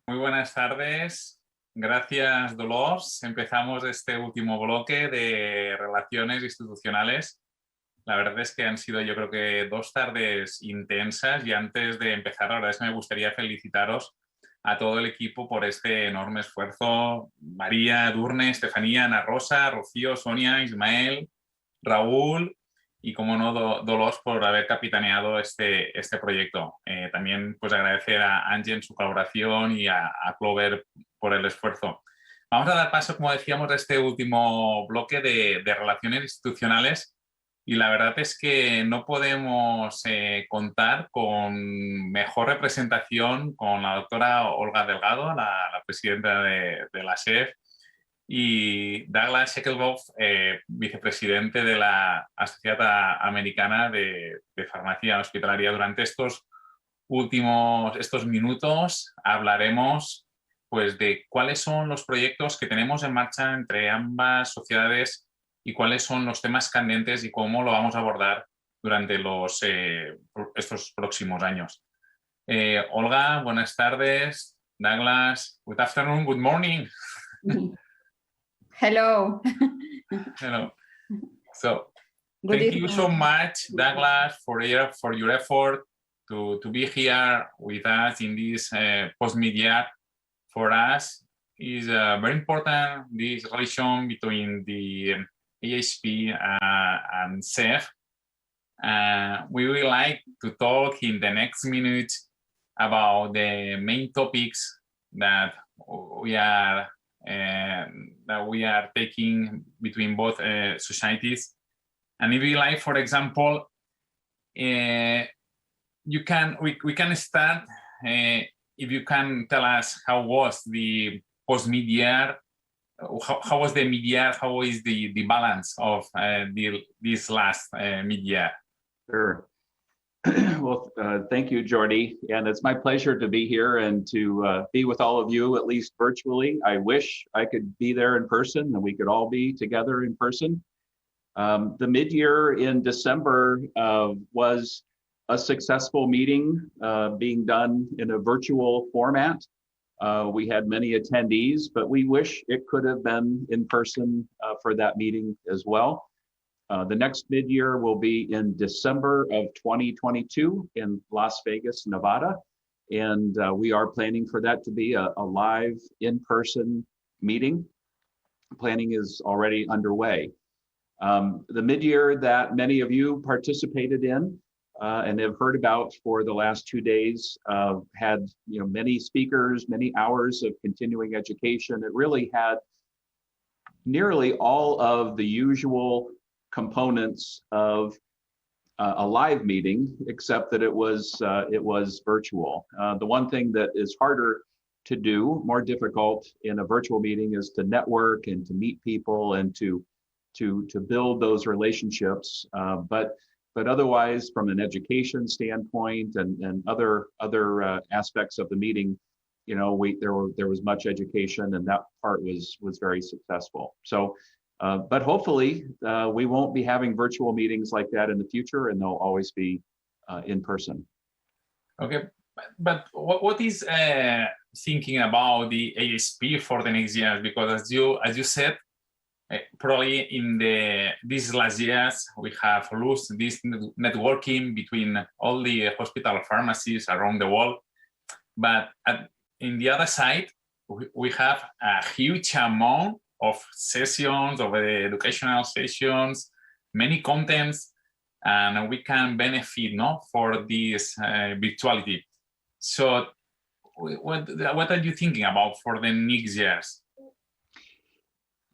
Muy buenas tardes. Gracias, Dolors. Empezamos este último bloque de relaciones institucionales. La verdad es que han sido, yo creo que 2 tardes intensas, y antes de empezar, la verdad es que me gustaría felicitaros a todo el equipo por este enorme esfuerzo. María, Durne, Estefanía, Ana Rosa, Rocío, Sonia, Ismael, Raúl y, como no, Dolors, por haber capitaneado este proyecto. También pues agradecer a Angie en su colaboración y a Clover por el esfuerzo. Vamos a dar paso, como decíamos, a este último bloque de relaciones institucionales, y la verdad es que no podemos contar con mejor representación con la doctora Olga Delgado, la presidenta de la ASHP, y Douglas Scheckelhoff, vicepresidente de la Sociedad Americana de Farmacia Hospitalaria. Durante estos minutos hablaremos pues de cuáles son los proyectos que tenemos en marcha entre ambas sociedades y cuáles son los temas candentes y cómo lo vamos a abordar durante estos próximos años. Olga, buenas tardes. Douglas, good afternoon, good morning. Hello. Hello. So, thank you so much, Douglas, for your effort to be here with us in this post-mid-year. For us, is very important, this relation between the ASHP and SEFH. We would like to talk in the next minute about the main topics that we are taking between both societies. And if you like, for example, we can start if you can tell us how was the post-mid-year, how was the mid-year, how is the balance of this last mid-year? Sure. Well, thank you, Jordi. And it's my pleasure to be here and to be with all of you, at least virtually. I wish I could be there in person and we could all be together in person. The mid-year in December was a successful meeting being done in a virtual format. We had many attendees, but we wish it could have been in person for that meeting as well. The next mid-year will be in December of 2022 in Las Vegas, Nevada. And we are planning for that to be a live in-person meeting. Planning is already underway. The mid-year that many of you participated in and have heard about for the last 2 days had many speakers, many hours of continuing education. It really had nearly all of the usual components of a live meeting, except that it was virtual. The one thing that is harder to do, more difficult in a virtual meeting, is to network and to meet people and to build those relationships. But otherwise, from an education standpoint and other aspects of the meeting, there was much education, and that part was very successful. So, but hopefully we won't be having virtual meetings like that in the future, and they'll always be in person. Okay, but what is thinking about the ASP for the next year? Because as you said, probably in these last years, we have lost this networking between all the hospital pharmacies around the world. But in the other side, we have a huge amount of sessions, of educational sessions, many contents, and we can benefit for this virtuality. So what are you thinking about for the next years?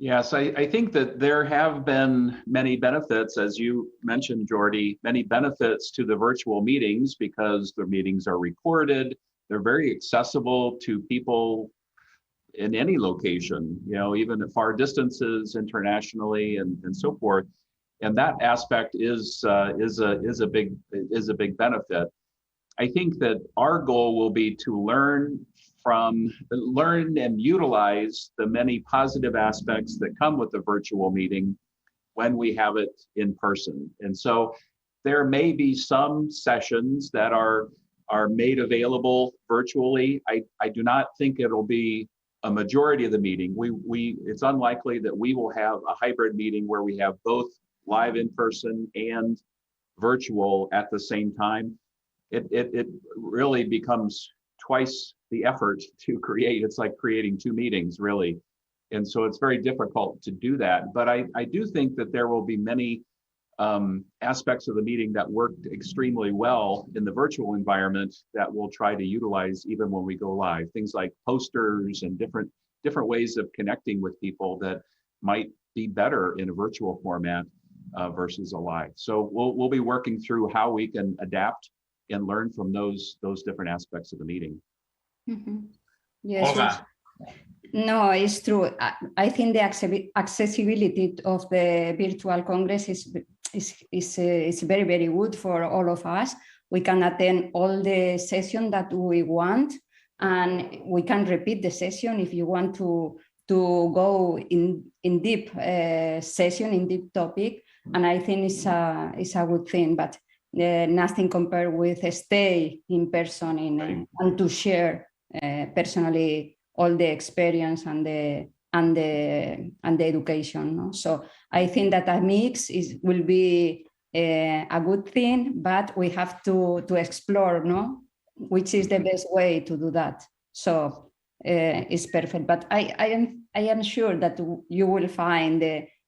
Yes, I think that there have been many benefits, as you mentioned, Jordi, many benefits to the virtual meetings because the meetings are recorded. They're very accessible to people in any location, even at far distances internationally and so forth. And that aspect is a big benefit. I think that our goal will be to learn and utilize the many positive aspects that come with the virtual meeting when we have it in person. And so there may be some sessions that are made available virtually. I do not think it'll be a majority of the meeting. It's unlikely that we will have a hybrid meeting where we have both live in person and virtual at the same time. It really becomes twice the effort to create. It's like creating two meetings, really. And so it's very difficult to do that. But I do think that there will be many aspects of the meeting that worked extremely well in the virtual environment that we'll try to utilize even when we go live. Things like posters and different ways of connecting with people that might be better in a virtual format versus a live. So we'll be working through how we can adapt and learn from those different aspects of the meeting. Mm-hmm. Yes. Olga. No, it's true. I think the accessibility of the virtual Congress is very, very good for all of us. We can attend all the sessions that we want, and we can repeat the session if you want to go in deep session, in deep topic. And I think it's a good thing, but nothing compared with stay in person and to share personally all the experience and the education. No? So I think that a mix will be a good thing, but we have to explore, no, which is the best way to do that. So it's perfect. But I am sure that you will find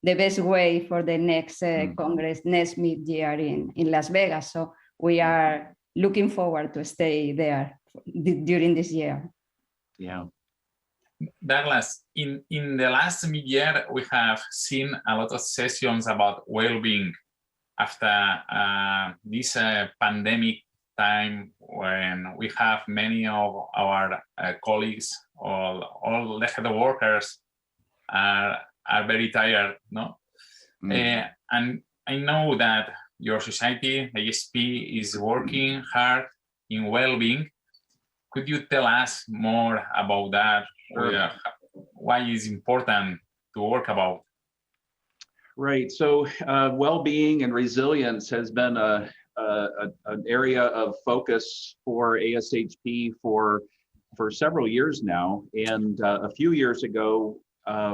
the best way for the next Congress, next mid-year in Las Vegas. So we are looking forward to stay there during this year. Yeah. Douglas, in the last mid-year, we have seen a lot of sessions about well-being after this pandemic time, when we have many of our colleagues, all the health workers are very tired, no? And I know that your society, ASHP, is working hard in well-being. Could you tell us more about that? Sure. Why is important to work about? Right. So well-being and resilience has been an area of focus for ASHP for several years now. And a few years ago,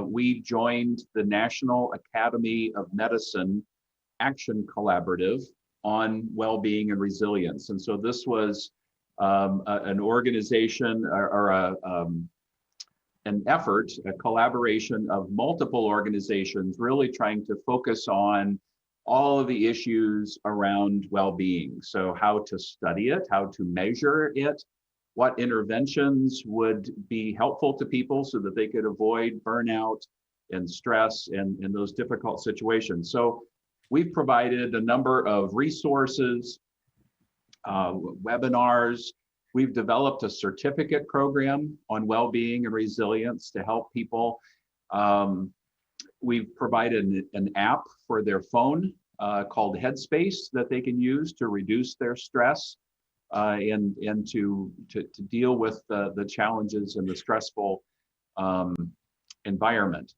we joined the National Academy of Medicine Action Collaborative on well-being and resilience. And so this was an organization or an effort, a collaboration of multiple organizations really trying to focus on all of the issues around well-being. So how to study it, how to measure it, what interventions would be helpful to people so that they could avoid burnout and stress and those difficult situations. So we've provided a number of resources, webinars. We've developed a certificate program on well-being and resilience to help people. We've provided an app for their phone called Headspace that they can use to reduce their stress and to deal with the challenges and the stressful environment.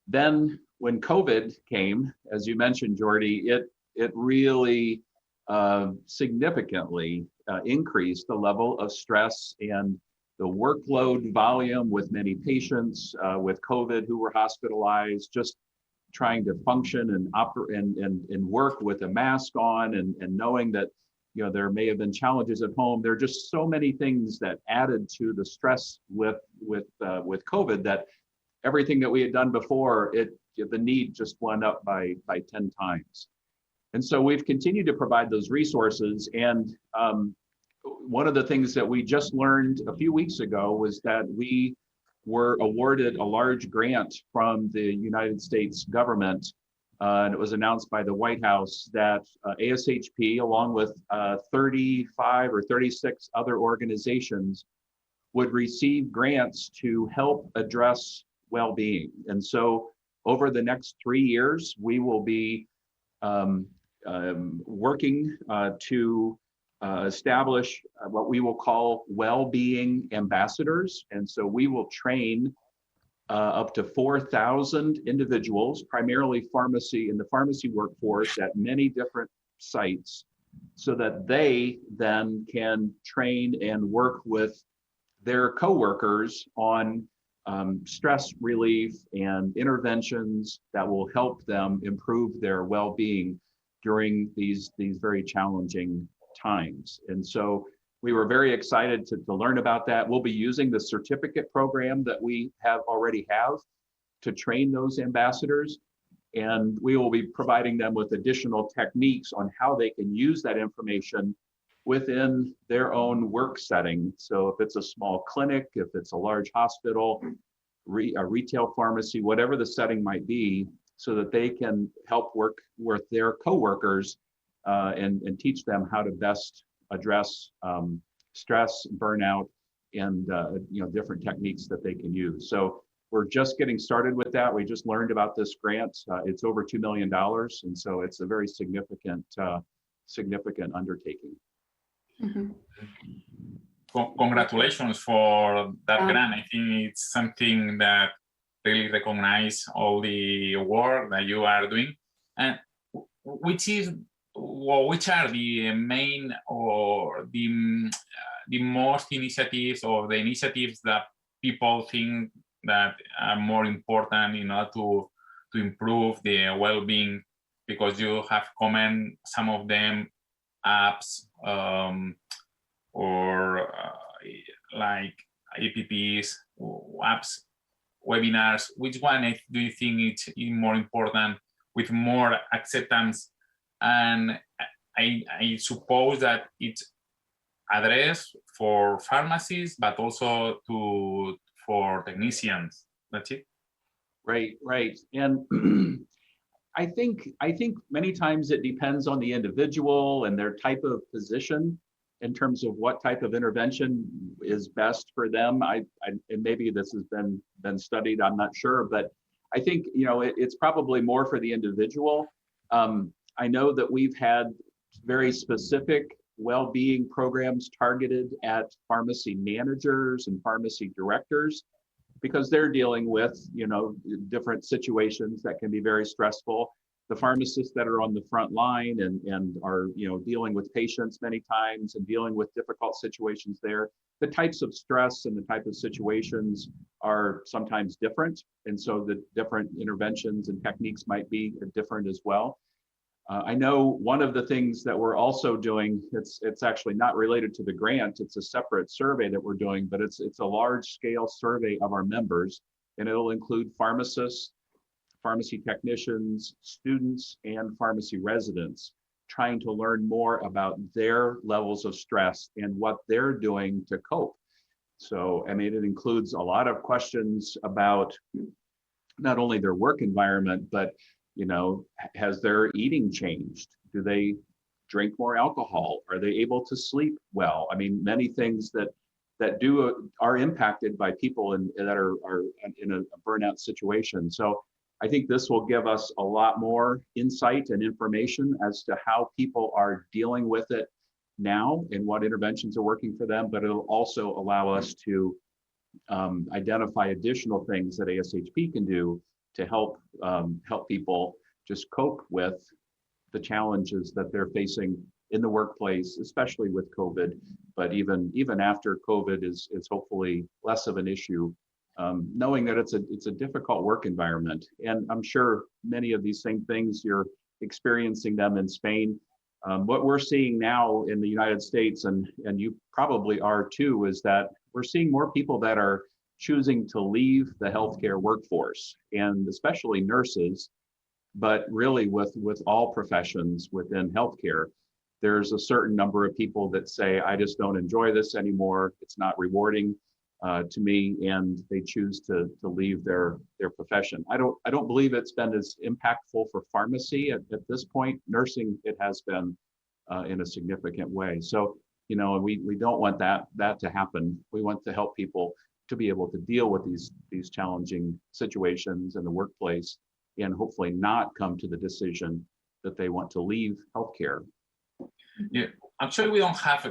Then when COVID came, as you mentioned, Jordi, it really significantly increased the level of stress and the workload volume with many patients with COVID who were hospitalized, just trying to function and work with a mask on and knowing that, you know, there may have been challenges at home. There are just so many things that added to the stress with COVID that everything that we had done before, the need just went up by 10 times. And so we've continued to provide those resources. And one of the things that we just learned a few weeks ago was that we were awarded a large grant from the United States government. And it was announced by the White House that ASHP, along with 35 or 36 other organizations, would receive grants to help address well-being. And so over the next 3 years, we will be working to establish what we will call well-being ambassadors. And so we will train up to 4,000 individuals, primarily pharmacy in the pharmacy workforce at many different sites, so that they then can train and work with their coworkers on stress relief and interventions that will help them improve their well-being during these very challenging times. And so we were very excited to learn about that. We'll be using the certificate program that we already have to train those ambassadors. And we will be providing them with additional techniques on how they can use that information within their own work setting. So if it's a small clinic, if it's a large hospital, a retail pharmacy, whatever the setting might be, so that they can help work with their coworkers and teach them how to best address stress, burnout, and different techniques that they can use. So we're just getting started with that. We just learned about this grant. It's over $2 million, and so it's a very significant undertaking. Mm-hmm. Congratulations for that grant. I think it's something that really recognize all the work that you are doing. And which are the main or the most initiatives or the initiatives that people think that are more important in order to improve the well-being? Because you have commented some of them apps or like APPs, apps, webinars. Which one do you think is more important with more acceptance? And I suppose that it's addressed for pharmacists, but also for technicians. That's it. Right. And I think many times it depends on the individual and their type of position in terms of what type of intervention is best for them. And maybe this has been studied, I'm not sure, but I think it's probably more for the individual. I know that we've had very specific well-being programs targeted at pharmacy managers and pharmacy directors, because they're dealing with different situations that can be very stressful. The pharmacists that are on the front line and are dealing with patients many times and dealing with difficult situations there, the types of stress and the type of situations are sometimes different, and so the different interventions and techniques might be different as well. I know one of the things that we're also doing, it's actually not related to the grant, it's a separate survey that we're doing, but it's a large scale survey of our members, and it'll include pharmacists, pharmacy technicians, students, and pharmacy residents, trying to learn more about their levels of stress and what they're doing to cope. So, I mean, it includes a lot of questions about not only their work environment, but has their eating changed? Do they drink more alcohol? Are they able to sleep well? I mean, many things that are impacted by people that are in a burnout situation. So I think this will give us a lot more insight and information as to how people are dealing with it now and what interventions are working for them, but it'll also allow us to identify additional things that ASHP can do to help people just cope with the challenges that they're facing in the workplace, especially with COVID, but even after COVID is hopefully less of an issue, knowing that it's a difficult work environment. And I'm sure many of these same things, you're experiencing them in Spain. What we're seeing now in the United States, and you probably are too, is that we're seeing more people that are choosing to leave the healthcare workforce, and especially nurses, but really with all professions within healthcare. There's a certain number of people that say, I just don't enjoy this anymore. It's not rewarding to me, and they choose to leave their profession. I don't believe it's been as impactful for pharmacy at this point. Nursing, it has been in a significant way. So, we don't want that to happen. We want to help people to be able to deal with these challenging situations in the workplace, and hopefully not come to the decision that they want to leave healthcare. Yeah, actually, we don't have,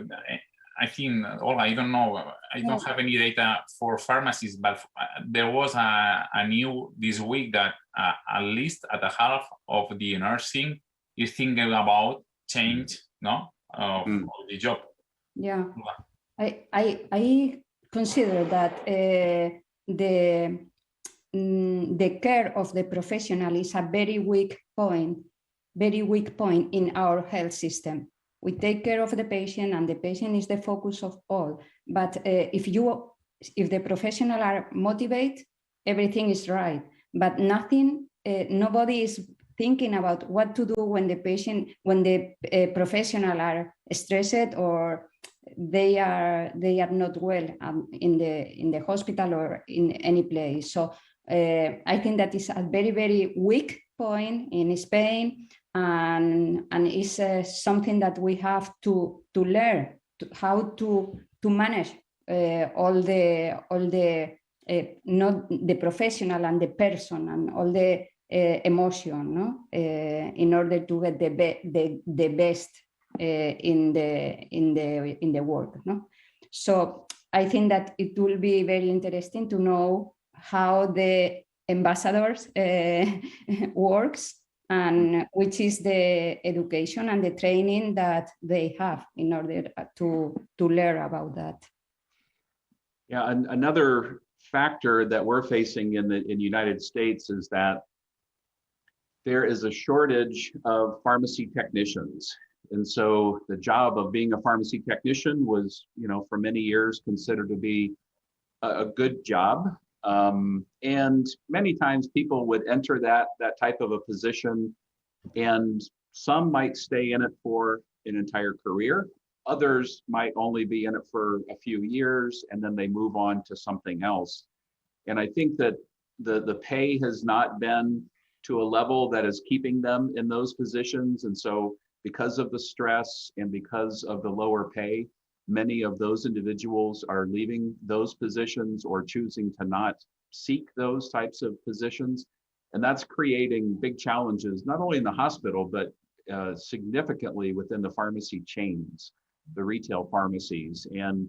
I think, Olga, I don't know, I don't have any data for pharmacies, but there was a new this week that at least at the half of the nursing is thinking about change, no, of the job. Yeah, I consider that the care of the professional is a very weak point in our health system. We take care of the patient, and the patient is the focus of all. But if the professional are motivated, everything is right. But nobody is thinking about what to do when the professional are stressed or they are not well in the hospital or in any place. So I think that is a very, very weak point in Spain, and it's something that we have to learn how to manage all the not the professional and the person and all the emotion, no? In order to get the best in the work, no? So I think that it will be very interesting to know how the ambassadors works, and which is the education and the training that they have in order to learn about that. Yeah, and another factor that we're facing in the United States is that there is a shortage of pharmacy technicians. And so the job of being a pharmacy technician was, for many years considered to be a good job. And many times people would enter that type of a position, and some might stay in it for an entire career. Others might only be in it for a few years, and then they move on to something else. And I think that the pay has not been to a level that is keeping them in those positions. And so because of the stress and because of the lower pay, many of those individuals are leaving those positions or choosing to not seek those types of positions. And that's creating big challenges, not only in the hospital, but significantly within the pharmacy chains, the retail pharmacies. And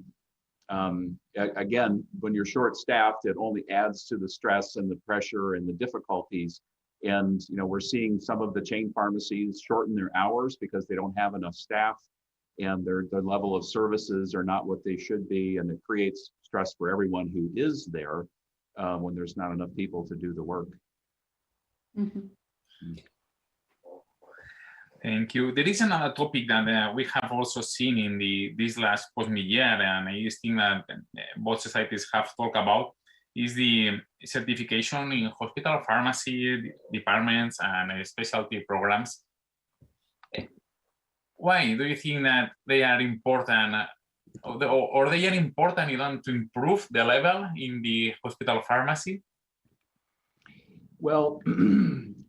again, when you're short-staffed, it only adds to the stress and the pressure and the difficulties. And we're seeing some of the chain pharmacies shorten their hours because they don't have enough staff, and their level of services are not what they should be, and it creates stress for everyone who is there when there's not enough people to do the work. Mm-hmm. Thank you. There is another topic that we have also seen in this last post-mid-year, and I think that both societies have talked about, is the certification in hospital pharmacy departments and specialty programs. Why do you think that they are important, or they are important even to improve the level in the hospital pharmacy? Well,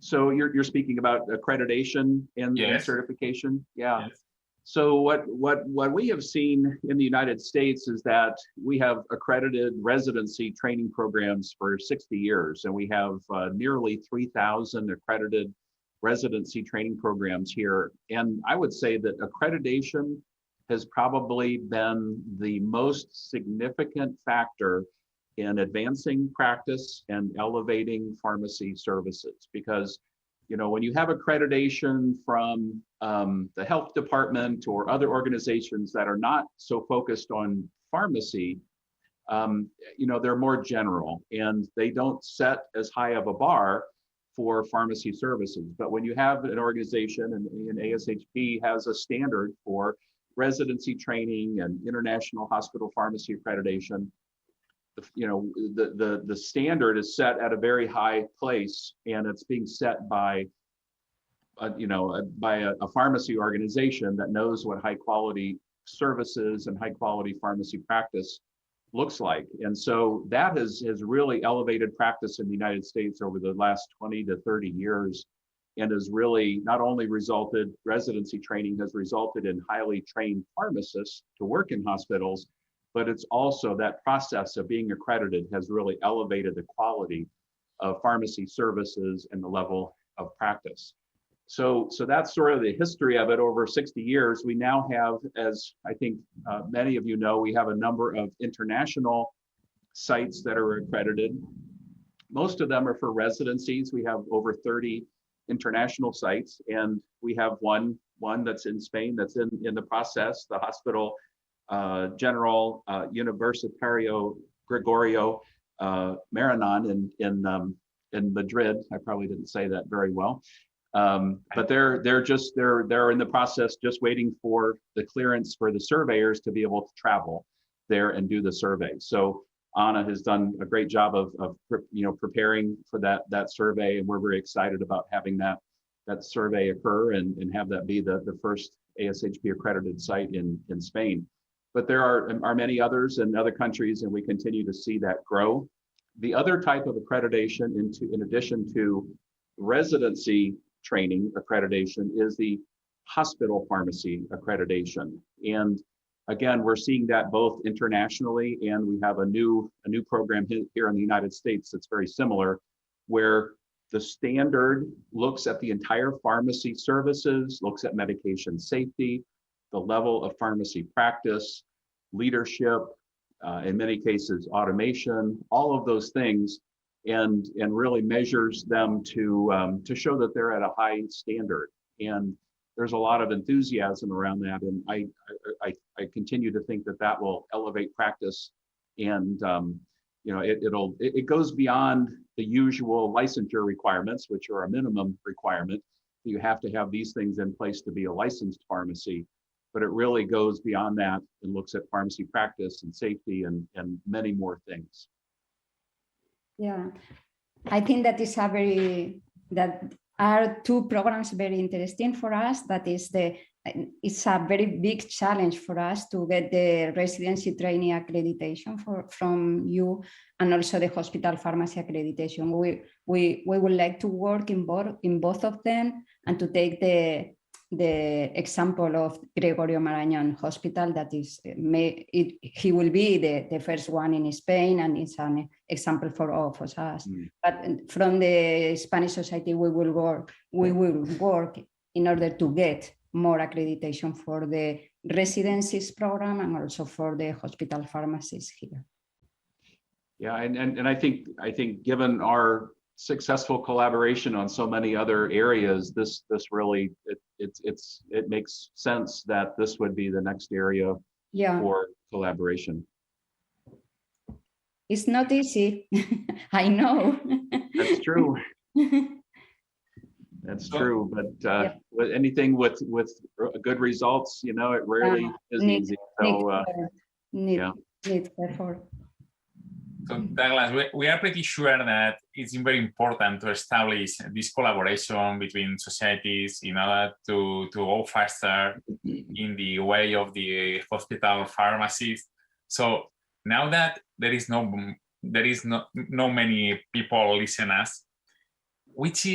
so you're speaking about accreditation and certification, yeah. Yes. So what we have seen in the United States is that we have accredited residency training programs for 60 years, and we have nearly 3,000 accredited residency training programs here. And I would say that accreditation has probably been the most significant factor in advancing practice and elevating pharmacy services, because when you have accreditation from the health department or other organizations that are not so focused on pharmacy, they're more general and they don't set as high of a bar for pharmacy services. But when you have an organization, and ASHP has a standard for residency training and international hospital pharmacy accreditation, the standard is set at a very high place, and it's being set by a pharmacy organization that knows what high quality services and high quality pharmacy practice looks like. And so that has really elevated practice in the United States over the last 20 to 30 years, and has really not only resulted, residency training has resulted in highly trained pharmacists to work in hospitals, but it's also that process of being accredited has really elevated the quality of pharmacy services and the level of practice. So that's sort of the history of it over 60 years. We now have, as I think many of you know, we have a number of international sites that are accredited. Most of them are for residencies. We have over 30 international sites, and we have one that's in Spain that's in the process, the Hospital General Universitario Gregorio Maranon in Madrid. I probably didn't say that very well. But they're in the process, just waiting for the clearance for the surveyors to be able to travel there and do the survey. So Anna has done a great job of preparing for that survey, and we're very excited about having that survey occur and have that be the first ASHP accredited site in Spain. But there are many others in other countries, and we continue to see that grow. The other type of accreditation, in addition to residency training accreditation, is the hospital pharmacy accreditation. And again, we're seeing that both internationally, and we have a new program here in the United States that's very similar, where the standard looks at the entire pharmacy services, looks at medication safety, the level of pharmacy practice, leadership, in many cases, automation, all of those things, and really measures them to show that they're at a high standard. And there's a lot of enthusiasm around that, and I continue to think that will elevate practice, and it goes beyond the usual licensure requirements, which are a minimum requirement. You have to have these things in place to be a licensed pharmacy, but it really goes beyond that and looks at pharmacy practice and safety and many more things. Yeah, I think that are two programs very interesting for us. That is it's a very big challenge for us to get the residency trainee accreditation from you, and also the hospital pharmacy accreditation. We would like to work in both of them, and to take the example of Gregorio Marañón Hospital, that is he will be the first one in Spain, and it's an example for all of us. But from the Spanish Society, we will work in order to get more accreditation for the residencies program and also for the hospital pharmacies here. Yeah, and I think given our successful collaboration on so many other areas, this really it makes sense that this would be the next area for collaboration. It's not easy. I know. That's true. That's true, but with anything with good results, it rarely is easy. So need effort. So Douglas, we are pretty sure that it's very important to establish this collaboration between societies in order to go faster in the way of the hospital pharmacies. So now that there is no many people listen us, which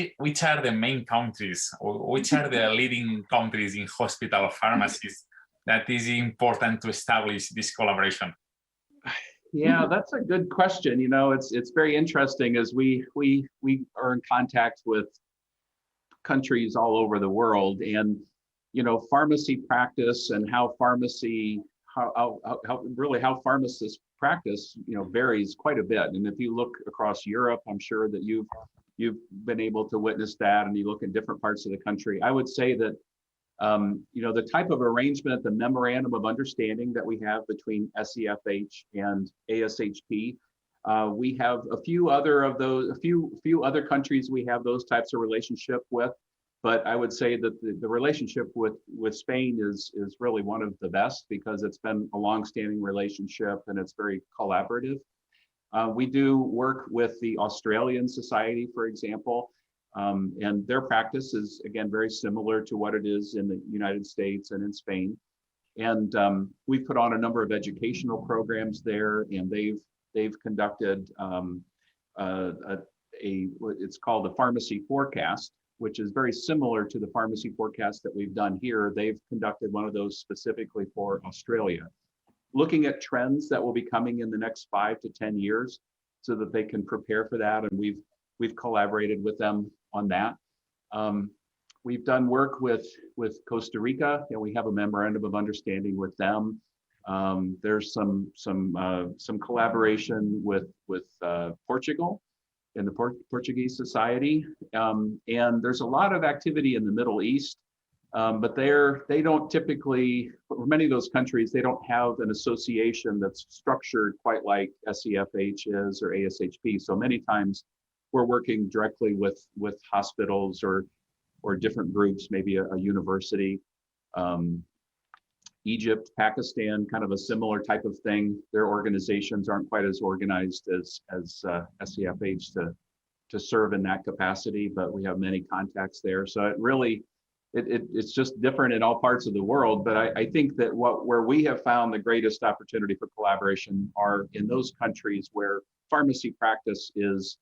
are the main countries, or which are the leading countries in hospital pharmacies that is important to establish this collaboration? Yeah, that's a good question. It's very interesting, as we are in contact with countries all over the world, and pharmacy practice and how pharmacists practice varies quite a bit. And if you look across Europe, I'm sure that you've been able to witness that, and you look in different parts of the country. I would say that the type of arrangement, the memorandum of understanding that we have between SEFH and ASHP, we have a few other countries we have those types of relationship with, but I would say that the relationship with Spain is really one of the best, because it's been a long-standing relationship and it's very collaborative. We do work with the Australian Society, for example, and their practice is, again, very similar to what it is in the United States and in Spain. And we've put on a number of educational programs there, and they've conducted it's called the Pharmacy Forecast, which is very similar to the Pharmacy Forecast that we've done here. They've conducted one of those specifically for Australia, looking at trends that will be coming in the next 5 to 10 years so that they can prepare for that. And we've collaborated with them on that. we've done work with Costa Rica, and we have a memorandum of understanding with them. There's some collaboration with Portugal in the Portuguese Society, and there's a lot of activity in the Middle East. But they don't typically, for many of those countries, they don't have an association that's structured quite like SEFH is or ASHP. So many times we're working directly with hospitals or different groups, maybe a university. Egypt, Pakistan, kind of a similar type of thing. Their organizations aren't quite as organized as SEFH to serve in that capacity, but we have many contacts there. So it really, it's just different in all parts of the world. But I think that where we have found the greatest opportunity for collaboration are in those countries where pharmacy practice is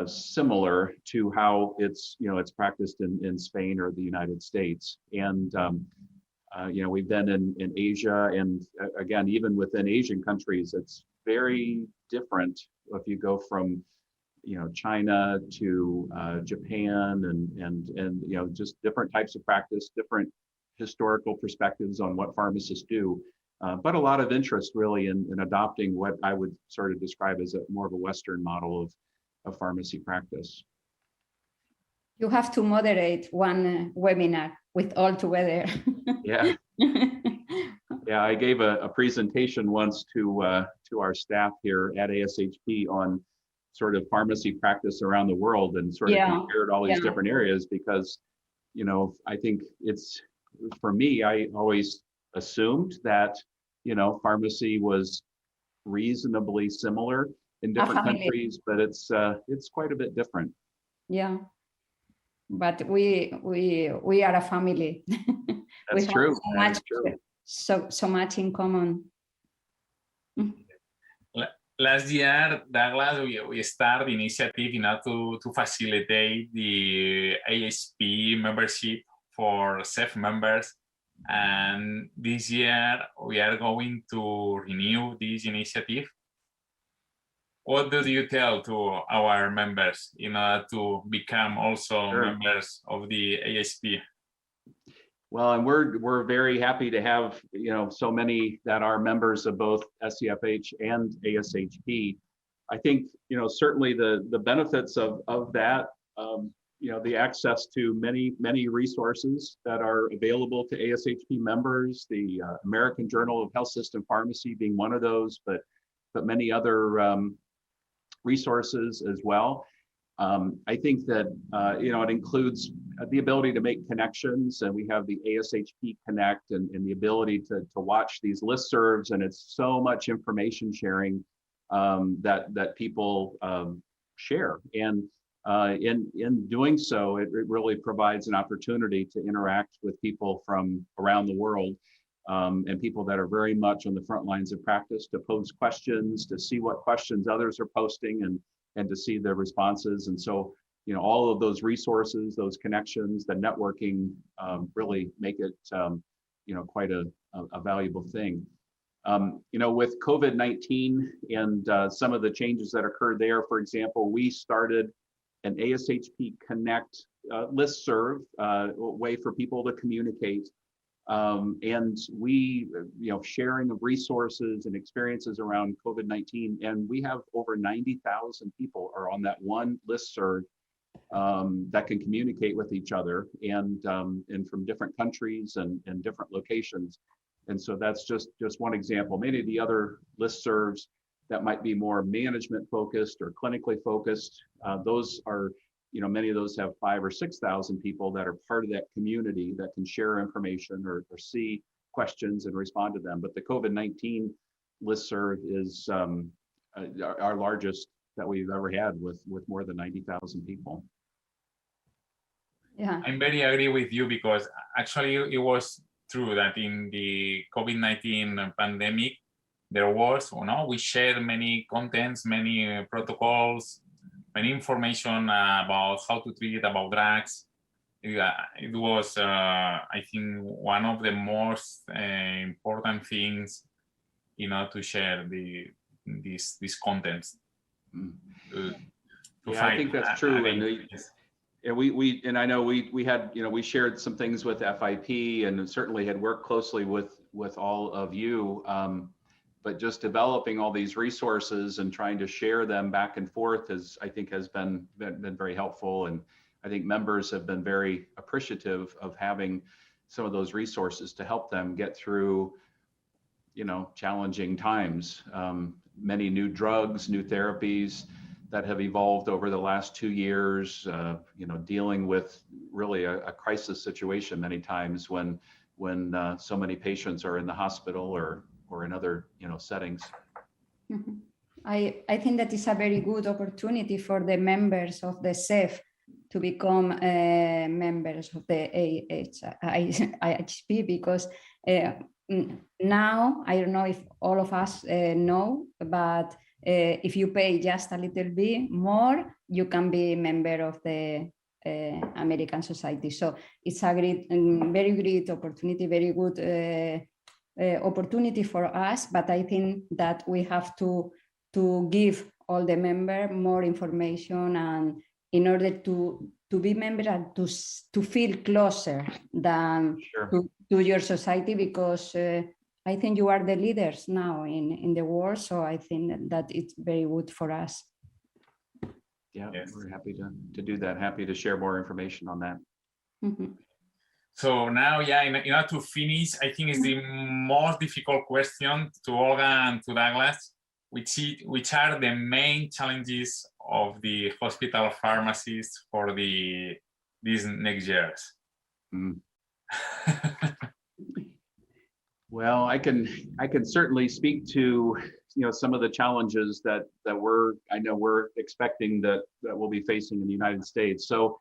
similar to how it's practiced in Spain or the United States. And we've been in Asia, and again, even within Asian countries, it's very different if you go from China to Japan and just different types of practice, different historical perspectives on what pharmacists do, but a lot of interest really in adopting what I would sort of describe as more of a Western model of pharmacy practice. You have to moderate one webinar with all together. Yeah. Yeah, I gave a presentation once to our staff here at ASHP on sort of pharmacy practice around the world, and sort of compared all these different areas, because I think it's, for me, I always assumed that pharmacy was reasonably similar in different countries, but it's quite a bit different. Yeah, but we are a family. That's true. So much in common. Last year, Douglas, we started the initiative to facilitate the ASP membership for SEFH members. And this year, we are going to renew this initiative. What do you tell to our members in order to become also members of the ASP? Well, and we're very happy to have so many that are members of both SEFH and ASHP. I think certainly the benefits of that, the access to many resources that are available to ASHP members, the American Journal of Health System Pharmacy being one of those, but many other resources as well. I think that it includes the ability to make connections, and we have the ASHP Connect and the ability to watch these listservs, and it's so much information sharing that people share. And in doing so, it really provides an opportunity to interact with people from around the world, and people that are very much on the front lines of practice, to pose questions, to see what questions others are posting, and to see their responses. And so, all of those resources, those connections, the networking really make it, quite a valuable thing. With COVID-19 and some of the changes that occurred there, for example, we started an ASHP Connect listserv, way for people to communicate. And we, sharing of resources and experiences around COVID-19, and we have over 90,000 people are on that one listserv that can communicate with each other, and from different countries and different locations. And so that's just one example. Many of the other listservs that might be more management focused or clinically focused, those are, many of those have 5,000 or 6,000 people that are part of that community that can share information or see questions and respond to them. But the COVID-19 listserv is our largest that we've ever had, with more than 90,000 people. Yeah, I'm very agree with you, because actually it was true that in the COVID-19 pandemic, there was, we shared many contents, many protocols, many information about how to treat, about drugs. It was, I think, one of the most important things, to share these contents. I think that's true. Yeah, and I know we had, we shared some things with FIP and certainly had worked closely with all of you. But just developing all these resources and trying to share them back and forth I think has been very helpful. And I think members have been very appreciative of having some of those resources to help them get through, challenging times. Many new drugs, new therapies that have evolved over the last 2 years, dealing with really a crisis situation many times when so many patients are in the hospital or in other, settings. Mm-hmm. I think that is a very good opportunity for the members of the SEFH to become members of the ASHP, because now, I don't know if all of us know, but if you pay just a little bit more, you can be a member of the American Society. So it's a very great opportunity, very good opportunity for us, but I think that we have to give all the members more information, and in order to be member and to feel closer than Sure. to your society, because I think you are the leaders now in the world, so I think that it's very good for us. Yeah, Yes. We're happy to do that. Happy to share more information on that. Mm-hmm. So now, in order to finish, I think it's the most difficult question to Olga and to Douglas, which are the main challenges of the hospital pharmacists for these next years. Mm. Well, I can certainly speak to some of the challenges that I know we're expecting that we'll be facing in the United States. So,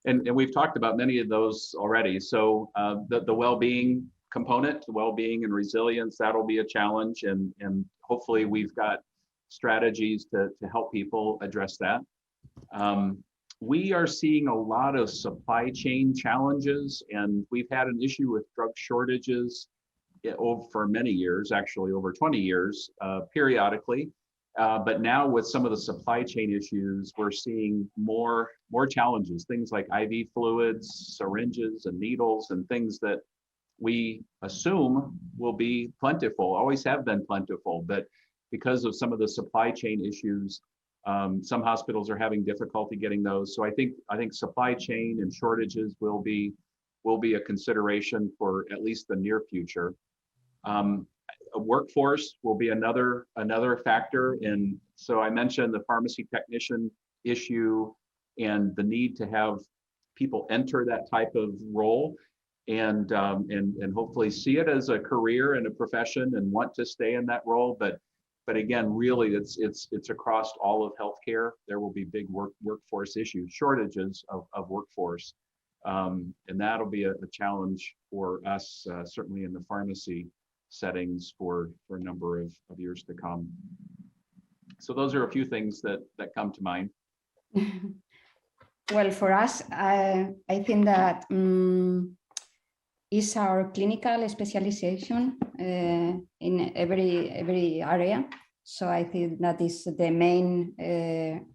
and we've talked about many of those already. So the well-being component, well-being and resilience, that'll be a challenge, and hopefully we've got strategies to help people address that. We are seeing a lot of supply chain challenges, and we've had an issue with drug shortages for many years, actually over 20 years, periodically. But now with some of the supply chain issues, we're seeing more challenges, things like IV fluids, syringes and needles, and things that we assume will be plentiful, always have been plentiful. But because of some of the supply chain issues, some hospitals are having difficulty getting those. So I think supply chain and shortages will be a consideration for at least the near future. A workforce will be another factor. And so I mentioned the pharmacy technician issue and the need to have people enter that type of role and hopefully see it as a career and a profession and want to stay in that role. But again, really, it's across all of healthcare. There will be big workforce issues, shortages of workforce, and that'll be a challenge for us, certainly in the pharmacy settings for a number of years to come. So those are a few things that come to mind. Well, for us, I think that is our clinical specialization in every area. So I think that is the main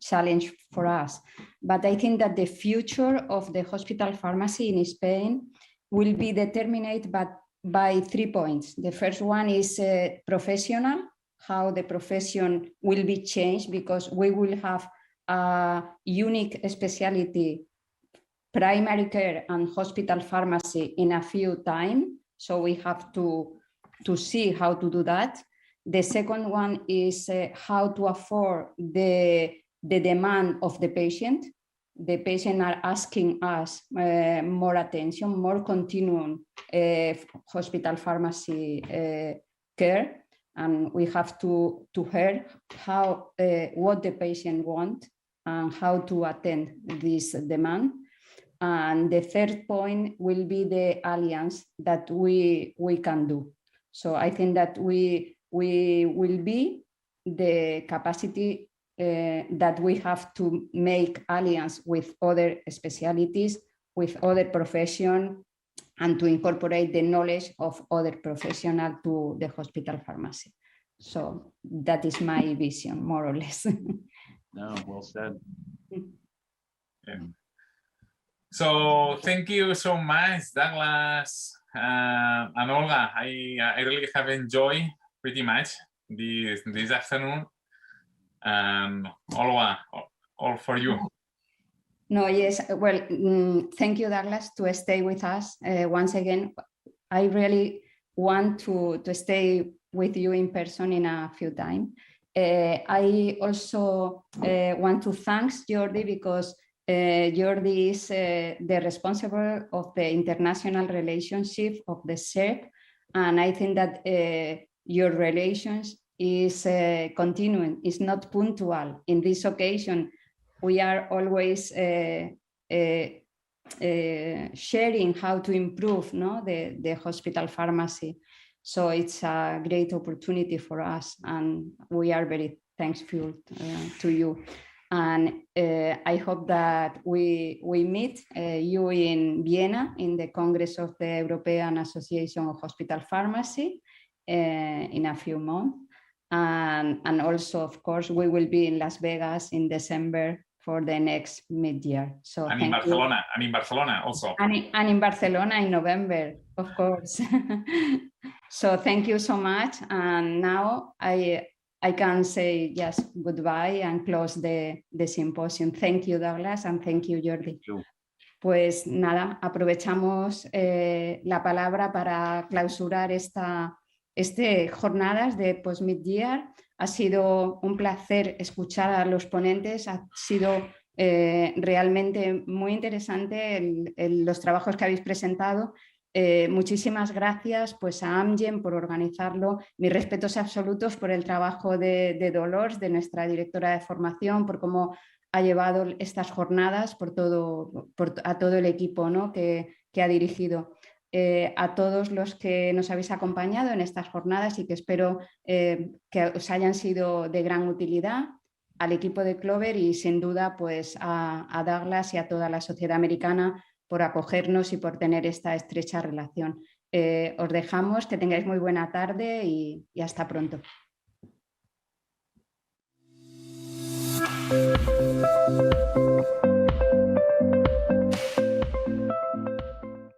challenge for us. But I think that the future of the hospital pharmacy in Spain will be determined by 3 points. The first one is professional, how the profession will be changed, because we will have a unique specialty, primary care and hospital pharmacy, in a few time. So we have to see how to do that. The second one is how to afford the demand of the patient. The patient are asking us more attention, more continuum hospital pharmacy care, and we have to hear how what the patient want and how to attend this demand. And the third point will be the alliance that we can do. So I think that we will be the capacity that we have to make alliance with other specialties, with other profession, and to incorporate the knowledge of other professionals to the hospital pharmacy. So that is my vision, more or less. No, well said. Yeah. So thank you so much, Douglas and Olga. I really have enjoyed pretty much this afternoon. Olga, all for you. No, yes, well, thank you, Douglas, to stay with us once again. I really want to stay with you in person in a few times. I also want to thank Jordi because Jordi is the responsible of the international relationship of the SEFH, and I think that your relations is continuing, is not punctual. In this occasion, we are always sharing how to improve the hospital pharmacy. So it's a great opportunity for us, and we are very thankful to you. And I hope that we meet you in Vienna in the Congress of the European Association of Hospital Pharmacy in a few months. And also, of course, we will be in Las Vegas in December for the next mid-year. So and in Barcelona, and in Barcelona also. And in Barcelona in November, of course. So thank you so much. And now I can say just goodbye and close the symposium. Thank you, Douglas, and thank you, Jordi. Pues nada, aprovechamos la palabra para clausurar jornadas de post-mid-year. Ha sido un placer escuchar a los ponentes, ha sido realmente muy interesante los trabajos que habéis presentado. Muchísimas gracias pues, a Amgen por organizarlo. Mis respetos absolutos por el trabajo de Dolores, de nuestra directora de formación, por cómo ha llevado estas jornadas, a todo el equipo, ¿no? que ha dirigido. A todos los que nos habéis acompañado en estas jornadas y que espero que os hayan sido de gran utilidad, al equipo de Clover y sin duda pues a Douglas y a toda la sociedad americana por acogernos y por tener esta estrecha relación. Os dejamos, que tengáis muy buena tarde y hasta pronto.